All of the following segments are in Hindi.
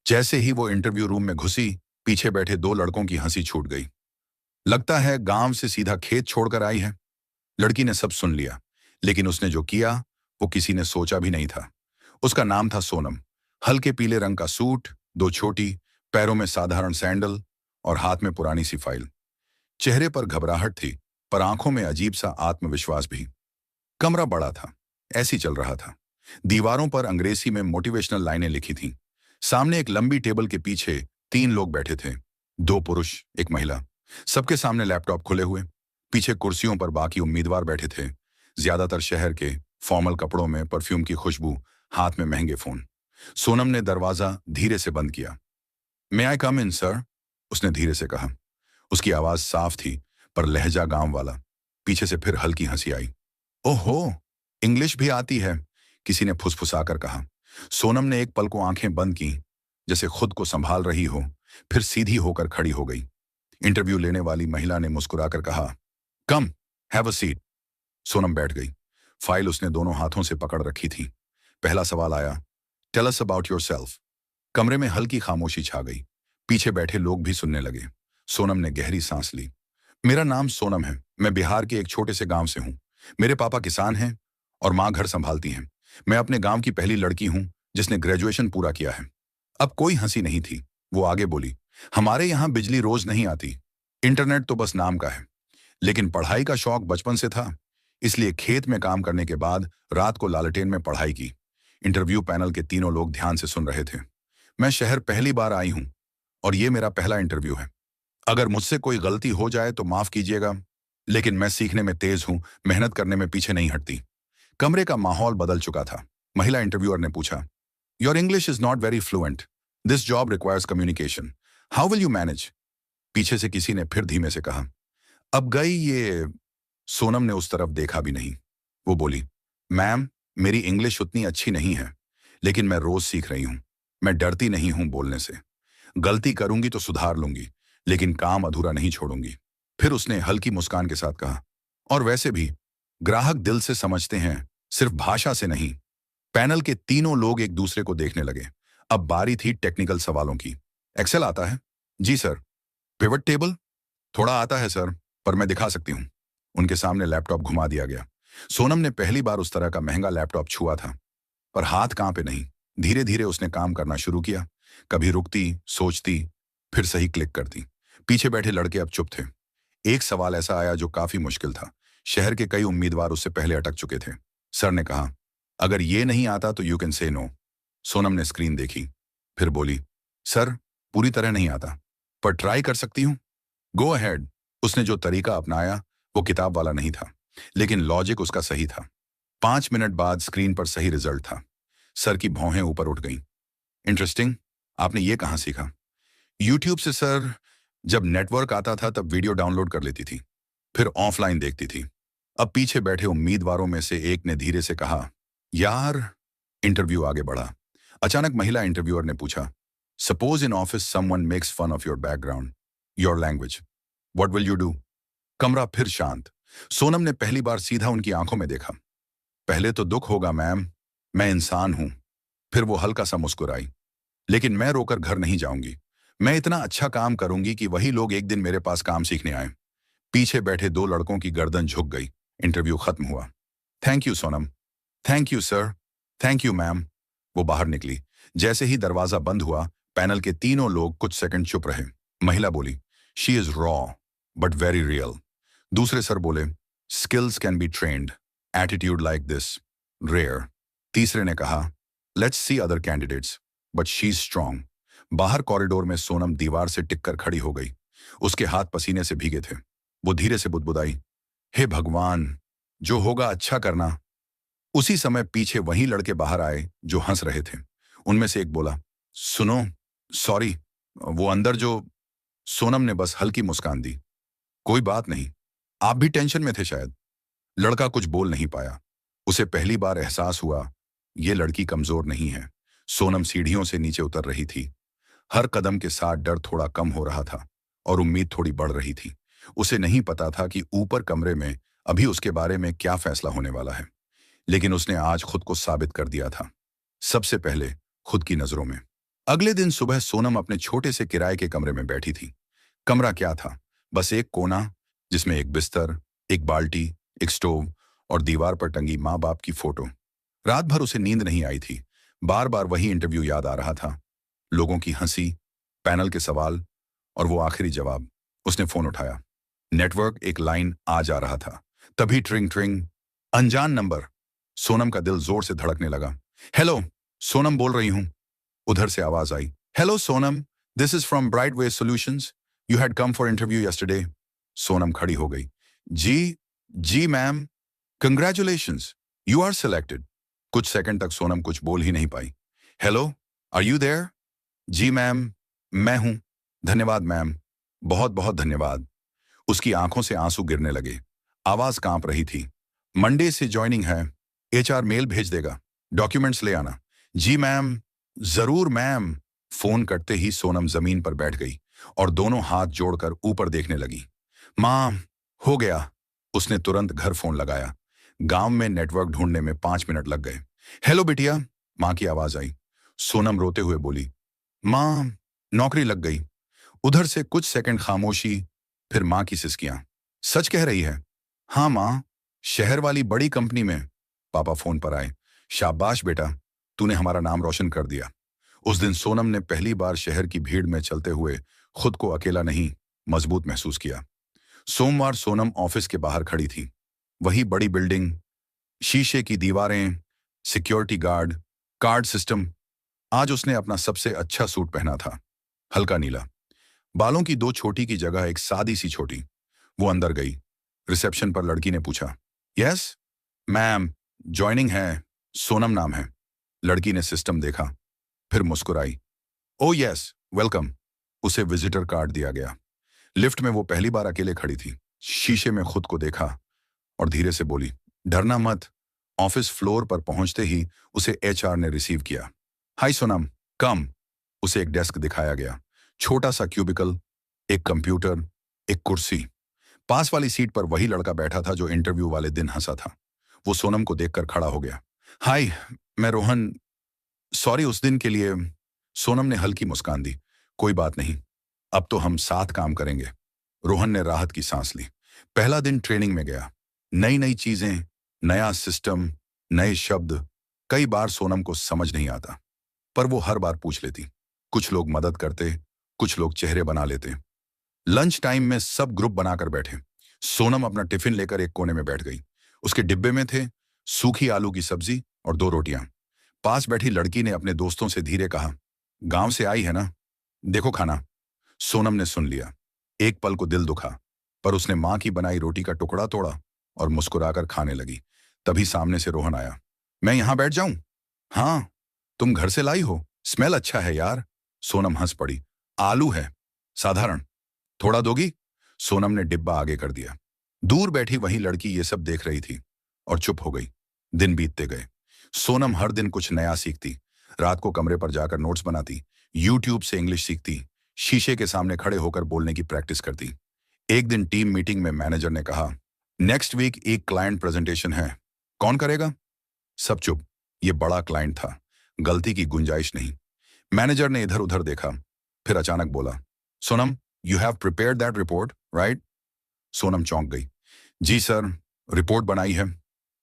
जैसे ही वो इंटरव्यू रूम में घुसी, पीछे बैठे दो लड़कों की हंसी छूट गई। लगता है गांव से सीधा खेत छोड़कर आई है। लड़की ने सब सुन लिया, लेकिन उसने जो किया वो किसी ने सोचा भी नहीं था। उसका नाम था सोनम। हल्के पीले रंग का सूट, दो छोटी, पैरों में साधारण सैंडल और हाथ में पुरानी सी फाइल। चेहरे पर घबराहट थी, पर आंखों में अजीब सा आत्मविश्वास भी। कमरा बड़ा था, ऐसी चल रहा था। दीवारों पर अंग्रेजी में मोटिवेशनल लाइनें लिखी थीं। सामने एक लंबी टेबल के पीछे तीन लोग बैठे थे, दो पुरुष, एक महिला। सबके सामने लैपटॉप खुले हुए। पीछे कुर्सियों पर बाकी उम्मीदवार बैठे थे, ज्यादातर शहर के, फॉर्मल कपड़ों में, परफ्यूम की खुशबू, हाथ में महंगे फोन। सोनम ने दरवाजा धीरे से बंद किया। मे आई कम इन सर? उसने धीरे से कहा। उसकी आवाज साफ थी, पर लहजा गांव वाला। पीछे से फिर हल्की हंसी आई। ओहो, इंग्लिश भी आती है, किसी ने फुसफुसाकर कहा। सोनम ने एक पल को आंखें बंद की, जैसे खुद को संभाल रही हो, फिर सीधी होकर खड़ी हो गई। इंटरव्यू लेने वाली महिला ने मुस्कुराकर कहा, कम, हैव अ सीट। सोनम बैठ गई। फाइल उसने दोनों हाथों से पकड़ रखी थी। पहला सवाल आया, टेल अस अबाउट योरसेल्फ। कमरे में हल्की खामोशी छा गई। पीछे बैठे लोग भी सुनने लगे। सोनम ने गहरी सांस ली। मेरा नाम सोनम है, मैं बिहार के एक छोटे से गांव से हूं। मेरे पापा किसान हैं और माँ घर संभालती हैं। मैं अपने गांव की पहली लड़की हूं जिसने ग्रेजुएशन पूरा किया है। अब कोई हंसी नहीं थी। वो आगे बोली, हमारे यहाँ बिजली रोज नहीं आती, इंटरनेट तो बस नाम का है, लेकिन पढ़ाई का शौक बचपन से था, इसलिए खेत में काम करने के बाद रात को लालटेन में पढ़ाई की। इंटरव्यू पैनल के तीनों लोग ध्यान से सुन रहे थे। मैं शहर पहली बार आई हूं और ये मेरा पहला इंटरव्यू है। अगर मुझसे कोई गलती हो जाए तो माफ कीजिएगा, लेकिन मैं सीखने में तेज हूं, मेहनत करने में पीछे नहीं हटती। कमरे का माहौल बदल चुका था। महिला इंटरव्यूअर ने पूछा, your English is not very fluent, this job requires communication, how will you manage? पीछे से किसी ने फिर धीमे से कहा, अब गई ये। सोनम ने उस तरफ देखा भी नहीं। वो बोली, मैम, मेरी इंग्लिश उतनी अच्छी नहीं है, लेकिन मैं रोज सीख रही हूं। मैं डरती नहीं हूं बोलने से। गलती करूंगी तो सुधार लूंगी, लेकिन काम अधूरा नहीं छोड़ूंगी। फिर उसने हल्की मुस्कान के साथ कहा, और वैसे भी ग्राहक दिल से समझते हैं, सिर्फ भाषा से नहीं। पैनल के तीनों लोग एक दूसरे को देखने लगे। अब बारी थी टेक्निकल सवालों की। एक्सेल आता है? जी सर। Pivot table? थोड़ा आता है सर, पर मैं दिखा सकती हूँ। उनके सामने लैपटॉप घुमा दिया गया। सोनम ने पहली बार उस तरह का महंगा लैपटॉप छुआ था, पर हाथ कांपे नहीं। धीरे धीरे उसने काम करना शुरू किया। कभी रुकती, सोचती, फिर सही क्लिक करती। पीछे बैठे लड़के अब चुप थे। एक सवाल ऐसा आया जो काफी मुश्किल था। शहर के कई उम्मीदवार उससे पहले अटक चुके थे। सर ने कहा, अगर ये नहीं आता तो you can say no. Sonam ने स्क्रीन देखी, फिर बोली, सर, पूरी तरह नहीं आता, पर ट्राई कर सकती हूँ। Go ahead. उसने जो तरीका अपनाया वो किताब वाला नहीं था, लेकिन लॉजिक उसका सही था। 5 मिनट बाद स्क्रीन पर सही रिजल्ट था। सर की भौहें ऊपर उठ गईं। इंटरेस्टिंग, आपने ये कहाँ सीखा? यूट्यूब से सर। जब नेटवर्क आता था तब वीडियो डाउनलोड कर लेती थी, फिर ऑफलाइन देखती थी। अब पीछे बैठे उम्मीदवारों में से एक ने धीरे से कहा, यार। इंटरव्यू आगे बढ़ा। अचानक महिला इंटरव्यूअर ने पूछा, suppose in office someone makes fun of your background, your language, what will you do? कमरा फिर शांत। सोनम ने पहली बार सीधा उनकी आंखों में देखा। पहले तो दुख होगा मैम, मैं इंसान हूं। फिर वो हल्का सा मुस्कुराई, लेकिन मैं रोकर घर नहीं जाऊंगी। मैं इतना अच्छा काम करूंगी कि वही लोग एक दिन मेरे पास काम सीखने आए। पीछे बैठे दो लड़कों की गर्दन झुक गई। इंटरव्यू खत्म हुआ। Thank you Sonam. Thank you sir. Thank you ma'am. वो बाहर निकली। जैसे ही दरवाजा बंद हुआ, पैनल के तीनों लोग कुछ सेकंड चुप रहे। महिला बोली, she is raw but very real. दूसरे सर बोले, skills can be trained, attitude like this rare. तीसरे ने कहा, let's see other candidates, but she is strong. बाहर कॉरिडोर में सोनम दीवार से टिककर खड़ी हो गई। उसके हाथ पसीने से भीगे थे। वो धीरे से बुदबुदाई, हे भगवान, जो होगा अच्छा करना। उसी समय पीछे वही लड़के बाहर आए जो हंस रहे थे। उनमें से एक बोला, सुनो, सॉरी, वो अंदर जो। सोनम ने बस हल्की मुस्कान दी, कोई बात नहीं, आप भी टेंशन में थे शायद। लड़का कुछ बोल नहीं पाया। उसे पहली बार एहसास हुआ, ये लड़की कमजोर नहीं है। सोनम सीढ़ियों से नीचे उतर रही थी। हर कदम के साथ डर थोड़ा कम हो रहा था और उम्मीद थोड़ी बढ़ रही थी। उसे नहीं पता था कि ऊपर कमरे में अभी उसके बारे में क्या फैसला होने वाला है, लेकिन उसने आज खुद को साबित कर दिया था। सबसे पहले खुद की नजरों में। अगले दिन सुबह सोनम अपने छोटे से किराए के कमरे में बैठी थी। कमरा क्या था, बस एक कोना जिसमें एक बिस्तर, एक बाल्टी, एक स्टोव और दीवार पर टंगी माँ बाप की फोटो। रात भर उसे नींद नहीं आई थी। बार बार वही इंटरव्यू याद आ रहा था, लोगों की हंसी, पैनल के सवाल और वो आखिरी जवाब। उसने फोन उठाया। नेटवर्क एक लाइन आ जा रहा था। तभी ट्रिंग ट्रिंग, अनजान नंबर। सोनम का दिल जोर से धड़कने लगा। हेलो, सोनम बोल रही हूँ। उधर से आवाज आई। Hello Sonam, this is from bright way solutions. You had come for interview yesterday. Sonam खड़ी हो गई। जी, जी ma'am, congratulations, you are selected. कुछ सेकंड तक सोनम कुछ बोल ही नहीं पाई। Hello, are you there? जी मैम, मैं हूं। धन्यवाद मैम, बहुत बहुत धन्यवाद। उसकी आंखों से आंसू गिरने लगे। आवाज कांप रही थी। मंडे से ज्वाइनिंग है। एचआर मेल भेज देगा। डॉक्यूमेंट्स ले आना। जी मैम, जरूर मैम। फोन कटते ही सोनम जमीन पर बैठ गई और दोनों हाथ जोड़कर ऊपर देखने लगी। मां, हो गया। उसने तुरंत घर फोन लगाया। गांव में नेटवर्क ढूंढने में 5 मिनट लग गए। हेलो बिटिया, मां की आवाज आई। सोनम रोते हुए बोली, मां, नौकरी लग गई। उधर से कुछ सेकंड खामोशी, फिर मां की सिसकियां। सच कह रही है? हाँ मां, शहर वाली बड़ी कंपनी में। पापा फोन पर आए। शाबाश बेटा, तूने हमारा नाम रोशन कर दिया। उस दिन सोनम ने पहली बार शहर की भीड़ में चलते हुए खुद को अकेला नहीं, मजबूत महसूस किया। सोमवार सूनम ऑफिस के बाहर खड़ी थी। वही बड़ी बिल्डिंग, शीशे की दीवारें, सिक्योरिटी गार्ड, कार्ड सिस्टम। आज उसने अपना सबसे अच्छा सूट पहना था, हल्का नीला। बालों की दो छोटी की जगह एक सादी सी छोटी। वो अंदर गई। रिसेप्शन पर लड़की ने पूछा, यस मैम, ज्वाइनिंग है, सोनम नाम है। लड़की ने सिस्टम देखा, फिर मुस्कुराई। Oh yes, welcome. उसे विजिटर कार्ड दिया गया। लिफ्ट में वो पहली बार अकेले खड़ी थी। शीशे में खुद को देखा और धीरे से बोली, डरना मत। ऑफिस फ्लोर पर पहुंचते ही उसे एचआर ने रिसीव किया। हाय सोनम, कम। उसे एक डेस्क दिखाया गया। छोटा सा क्यूबिकल, एक कंप्यूटर, एक कुर्सी। पास वाली सीट पर वही लड़का बैठा था जो इंटरव्यू वाले दिन हंसा था। वो सोनम को देखकर खड़ा हो गया। हाय, मैं रोहन। सॉरी उस दिन के लिए। सोनम ने हल्की मुस्कान दी। कोई बात नहीं, अब तो हम साथ काम करेंगे। रोहन ने राहत की सांस ली। पहला दिन ट्रेनिंग में गया। नई नई चीजें, नया सिस्टम, नए शब्द। कई बार सोनम को समझ नहीं आता, पर वो हर बार पूछ लेती। कुछ लोग मदद करते, कुछ लोग चेहरे बना लेते। लंच टाइम में सब ग्रुप बनाकर बैठे। सोनम अपना टिफिन लेकर एक कोने में बैठ गई। उसके डिब्बे में थे सूखी आलू की सब्जी और 2 रोटियां। पास बैठी लड़की ने अपने दोस्तों से धीरे कहा, गांव से आई है ना, देखो खाना। सोनम ने सुन लिया। एक पल को दिल दुखा, पर उसने मां की बनाई रोटी का टुकड़ा तोड़ा और मुस्कुराकर खाने लगी। तभी सामने से रोहन आया। मैं यहां बैठ जाऊं? हाँ, तुम घर से लाई हो, स्मेल अच्छा है यार। सोनम हंस पड़ी। आलू है, साधारण। थोड़ा दोगी? सोनम ने डिब्बा आगे कर दिया। दूर बैठी वही लड़की ये सब देख रही थी और चुप हो गई। दिन बीतते गए। सोनम हर दिन कुछ नया सीखती। रात को कमरे पर जाकर नोट्स बनाती, यूट्यूब से इंग्लिश सीखती, शीशे के सामने खड़े होकर बोलने की प्रैक्टिस करती। एक दिन टीम मीटिंग में मैनेजर ने कहा, नेक्स्ट वीक एक क्लाइंट प्रेजेंटेशन है, कौन करेगा? सब चुप। ये बड़ा क्लाइंट था, गलती की गुंजाइश नहीं। मैनेजर ने इधर उधर देखा, फिर अचानक बोला, Sonam, you have prepared that report, right? Sonam चौंक गई। जी सर, रिपोर्ट बनाई है।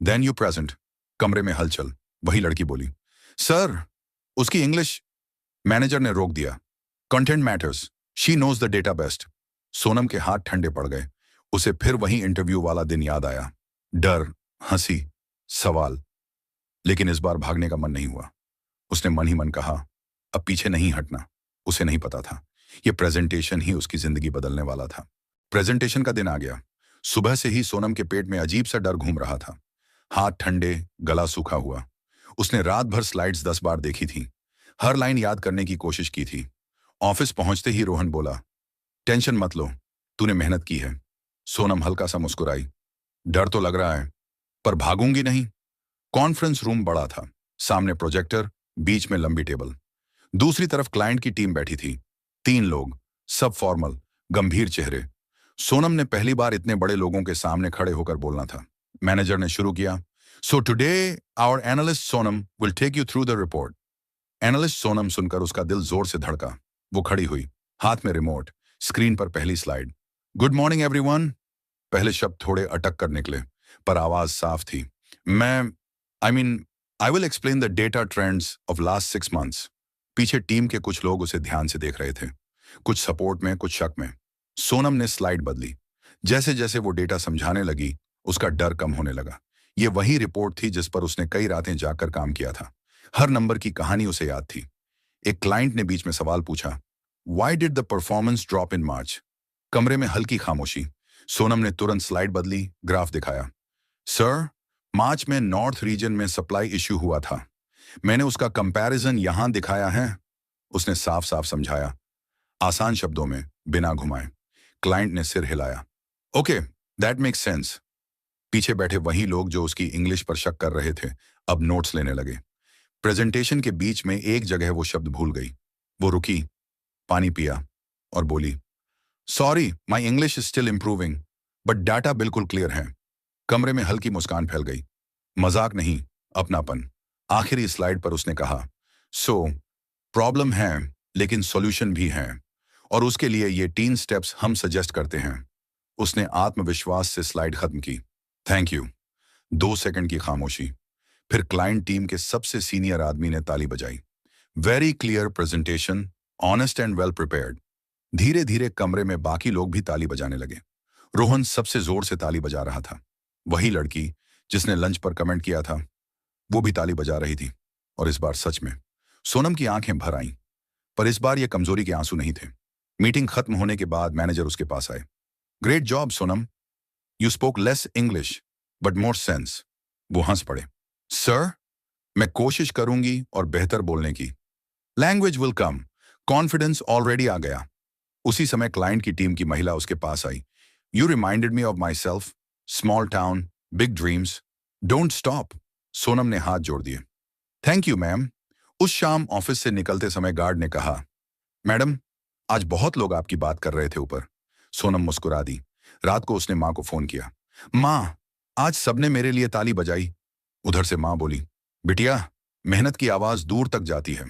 Then you present. कमरे में हलचल। वही लड़की बोली, सर, उसकी इंग्लिश। मैनेजर ने रोक दिया। Content matters, she knows the data best. Sonam के हाथ ठंडे पड़ गए। उसे फिर वही इंटरव्यू वाला दिन याद आया। डर, हंसी, सवाल। लेकिन इस बार भागने का मन नहीं हुआ। उसने मन ही मन कहा, अब पीछे नहीं हटना। उसे नहीं पता था, यह प्रेजेंटेशन ही उसकी जिंदगी बदलने वाला था। प्रेजेंटेशन का दिन आ गया। सुबह से ही सोनम के पेट में अजीब सा डर घूम रहा था। हाथ ठंडे, गला सूखा हुआ। उसने रात भर स्लाइड्स 10 बार देखी थी, हर लाइन याद करने की कोशिश की थी। ऑफिस पहुंचते ही रोहन बोला, टेंशन मत लो, तूने मेहनत की है। सोनम हल्का सा मुस्कुराई। डर तो लग रहा है, पर भागूंगी नहीं। कॉन्फ्रेंस रूम बड़ा था, सामने प्रोजेक्टर, बीच में लंबी टेबल। दूसरी तरफ क्लाइंट की टीम बैठी थी, 3 लोग, सब फॉर्मल, गंभीर चेहरे। सोनम ने पहली बार इतने बड़े लोगों के सामने खड़े होकर बोलना था। मैनेजर ने शुरू किया, so today our analyst Sonam will take you through the report. Analyst Sonam सुनकर उसका दिल जोर से धड़का। वो खड़ी हुई, हाथ में रिमोट, स्क्रीन पर पहली स्लाइड। Good morning everyone. पहले शब्द थोड़े अटक कर निकले, पर आवाज साफ थी। मैं I mean I will explain the data trends of last 6 months। पीछे टीम के कुछ लोग उसे ध्यान से देख रहे थे, कुछ सपोर्ट में, कुछ शक में। सोनम ने स्लाइड बदली। जैसे जैसे वो डेटा समझाने लगी, उसका डर कम होने लगा। ये वही रिपोर्ट थी जिस पर उसने कई रातें जाकर काम किया था। हर नंबर की कहानी उसे याद थी। एक क्लाइंट ने बीच में सवाल पूछा, why did the performance drop in March? कमरे में हल्की खामोशी। सोनम ने तुरंत स्लाइड बदली, ग्राफ दिखाया। सर, मार्च में नॉर्थ रीजन में सप्लाई इश्यू हुआ था। मैंने उसका कंपैरिजन यहां दिखाया है। उसने साफ साफ समझाया, आसान शब्दों में, बिना घुमाए। क्लाइंट ने सिर हिलाया। Okay, that makes sense. पीछे बैठे वही लोग जो उसकी इंग्लिश पर शक कर रहे थे, अब नोट्स लेने लगे। प्रेजेंटेशन के बीच में एक जगह वो शब्द भूल गई। वो रुकी, पानी पिया और बोली, sorry, my English is still improving, but data बिल्कुल क्लियर है। कमरे में हल्की मुस्कान फैल गई। मजाक नहीं, अपनापन। आखिरी स्लाइड पर उसने कहा, सो प्रॉब्लम है, लेकिन सॉल्यूशन भी है, और उसके लिए ये 3 स्टेप्स हम सजेस्ट करते हैं। उसने आत्मविश्वास से स्लाइड खत्म की। Thank you. 2 सेकंड की खामोशी। फिर क्लाइंट टीम के सबसे सीनियर आदमी ने ताली बजाई। Very clear presentation, honest and well prepared. धीरे धीरे कमरे में बाकी लोग भी ताली बजाने लगे। रोहन सबसे जोर से ताली बजा रहा था। वही लड़की जिसने लंच पर कमेंट किया था, वो भी ताली बजा रही थी। और इस बार सच में सोनम की आंखें भर आईं। पर इस बार ये कमजोरी के आंसू नहीं थे। मीटिंग खत्म होने के बाद मैनेजर उसके पास आए। Great job Sonam, you spoke less English but more sense. वो हंस पड़े। सर, मैं कोशिश करूंगी और बेहतर बोलने की। Language will come, confidence already आ गया। उसी समय क्लाइंट की टीम की महिला उसके पास आई। You reminded me of my self, small town, big dreams, don't stop. Sonam ने हाथ जोड़ दिए। Thank you ma'am. उस शाम ऑफिस से निकलते समय गार्ड ने कहा, मैडम, आज बहुत लोग आपकी बात कर रहे थे ऊपर। सोनम मुस्कुरा दी। रात को उसने माँ को फोन किया। माँ, आज सबने मेरे लिए ताली बजाई। उधर से माँ बोली, बिटिया, मेहनत की आवाज दूर तक जाती है।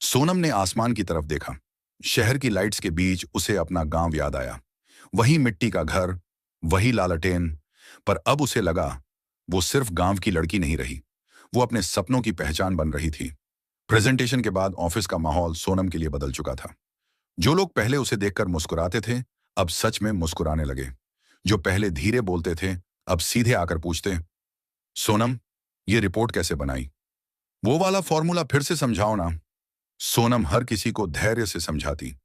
सोनम ने आसमान की तरफ देखा। शहर की लाइट्स के बीच उसे अपना गांव याद आया। वही मिट्टी का घर, वही लालटेन। पर अब उसे लगा वो सिर्फ गांव की लड़की नहीं रही, वो अपने सपनों की पहचान बन रही थी। प्रेजेंटेशन के बाद ऑफिस का माहौल सोनम के लिए बदल चुका था। जो लोग पहले उसे देखकर मुस्कुराते थे, अब सच में मुस्कुराने लगे। जो पहले धीरे बोलते थे, अब सीधे आकर पूछते, सोनम, ये रिपोर्ट कैसे बनाई? वो वाला फॉर्मूला फिर से समझाओ ना। सोनम हर किसी को धैर्य से समझाती।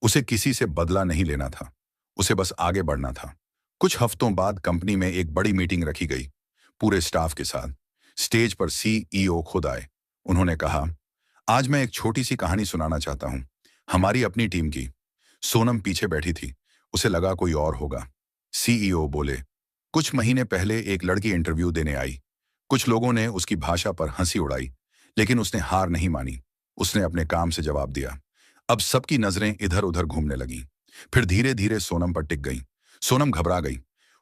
उसे किसी से बदला नहीं लेना था, उसे बस आगे बढ़ना था। कुछ हफ्तों बाद कंपनी में एक बड़ी मीटिंग रखी गई, पूरे स्टाफ के साथ। स्टेज पर सीईओ खुद आए। उन्होंने कहा, आज मैं एक छोटी सी कहानी सुनाना चाहता हूं, हमारी अपनी टीम की। सोनम पीछे बैठी थी, उसे लगा कोई और होगा। सीईओ बोले, कुछ महीने पहले एक लड़की इंटरव्यू देने आई। कुछ लोगों ने उसकी भाषा पर हंसी उड़ाई, लेकिन उसने हार नहीं मानी। उसने अपने काम से जवाब दिया। अब सबकी नजरें इधर उधर घूमने लगी। फिर धीरे धीरे सोनम पर टिक गई। सोनम घबरा गई।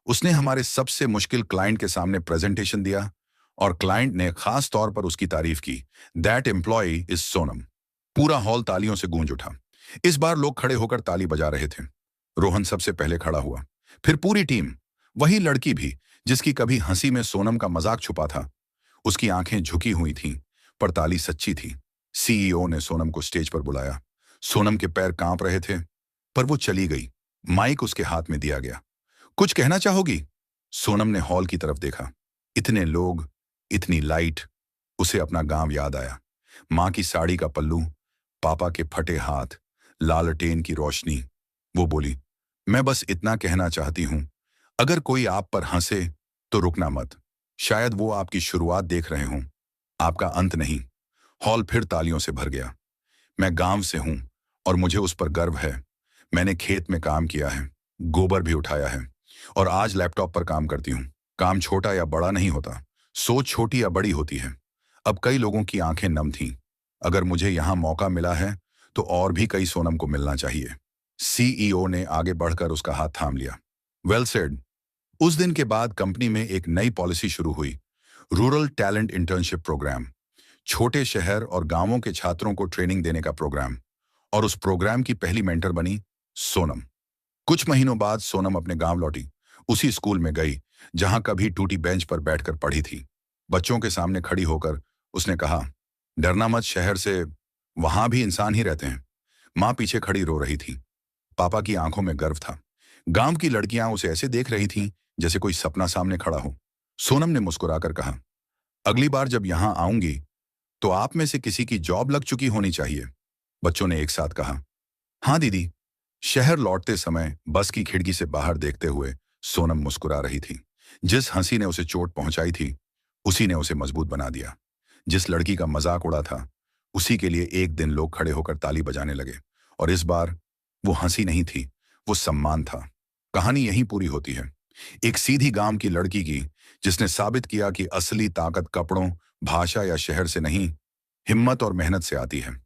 उसने हमारे सबसे मुश्किल क्लाइंट के सामने प्रेजेंटेशन दिया, और क्लाइंट ने खास तौर पर उसकी तारीफ की। That employee is Sonam. पूरा हॉल तालियों से गूंज उठा। इस बार लोग खड़े होकर ताली बजा रहे थे। रोहन सबसे पहले खड़ा हुआ, फिर पूरी टीम। वही लड़की भी जिसकी कभी हंसी में सोनम का मजाक छुपा था। उसकी आंखें झुकी हुई थीं, पर ताली सच्ची थी। सीईओ ने सोनम को स्टेज पर बुलाया। सोनम के पैर कांप रहे थे, पर वो चली गई। माइक उसके हाथ में दिया गया। कुछ कहना चाहोगी? सोनम ने हॉल की तरफ देखा। इतने लोग, इतनी लाइट। उसे अपना गांव याद आया। मां की साड़ी का पल्लू, पापा के फटे हाथ, लालटेन की रोशनी। वो बोली, मैं बस इतना कहना चाहती हूं, अगर कोई आप पर हंसे तो रुकना मत। शायद वो आपकी शुरुआत देख रहे हों, आपका अंत नहीं। हॉल फिर तालियों से भर गया। मैं गांव से हूं और मुझे उस पर गर्व है। मैंने खेत में काम किया है, गोबर भी उठाया है, और आज लैपटॉप पर काम करती हूं। काम छोटा या बड़ा नहीं होता, सोच छोटी या बड़ी होती है। अब कई लोगों की आंखें नम थीं। अगर मुझे यहां मौका मिला है, तो और भी कई सोनम को मिलना चाहिए। सीईओ ने आगे बढ़कर उसका हाथ थाम लिया। Well said. उस दिन के बाद कंपनी में एक नई पॉलिसी शुरू हुई, रूरल टैलेंट इंटर्नशिप प्रोग्राम। छोटे शहर और गांवों के छात्रों को ट्रेनिंग देने का प्रोग्राम। और उस प्रोग्राम की पहली मेंटर बनी सोनम। कुछ महीनों बाद सोनम अपने गांव लौटी। उसी स्कूल में गई जहां कभी टूटी बेंच पर बैठकर पढ़ी थी। बच्चों के सामने खड़ी होकर उसने कहा, डरना मत, शहर से वहां भी इंसान ही रहते हैं। माँ पीछे खड़ी रो रही थी। पापा की आंखों में गर्व था। गांव की लड़कियां उसे ऐसे देख रही थीं जैसे कोई सपना सामने खड़ा हो। सोनम ने मुस्कुराकर कहा, अगली बार जब यहां आऊंगी तो आप में से किसी की जॉब लग चुकी होनी चाहिए। बच्चों ने एक साथ कहा, हाँ दीदी। शहर लौटते समय बस की खिड़की से बाहर देखते हुए सोनम मुस्कुरा रही थी। जिस हंसी ने उसे चोट पहुंचाई थी, उसी ने उसे मजबूत बना दिया। जिस लड़की का मजाक उड़ा था, उसी के लिए एक दिन लोग खड़े होकर ताली बजाने लगे। और इस बार वो हंसी नहीं थी, वो सम्मान था। कहानी यहीं पूरी होती है। एक सीधी गांव की लड़की की, जिसने साबित किया कि असली ताकत कपड़ों, भाषा या शहर से नहीं, हिम्मत और मेहनत से आती है।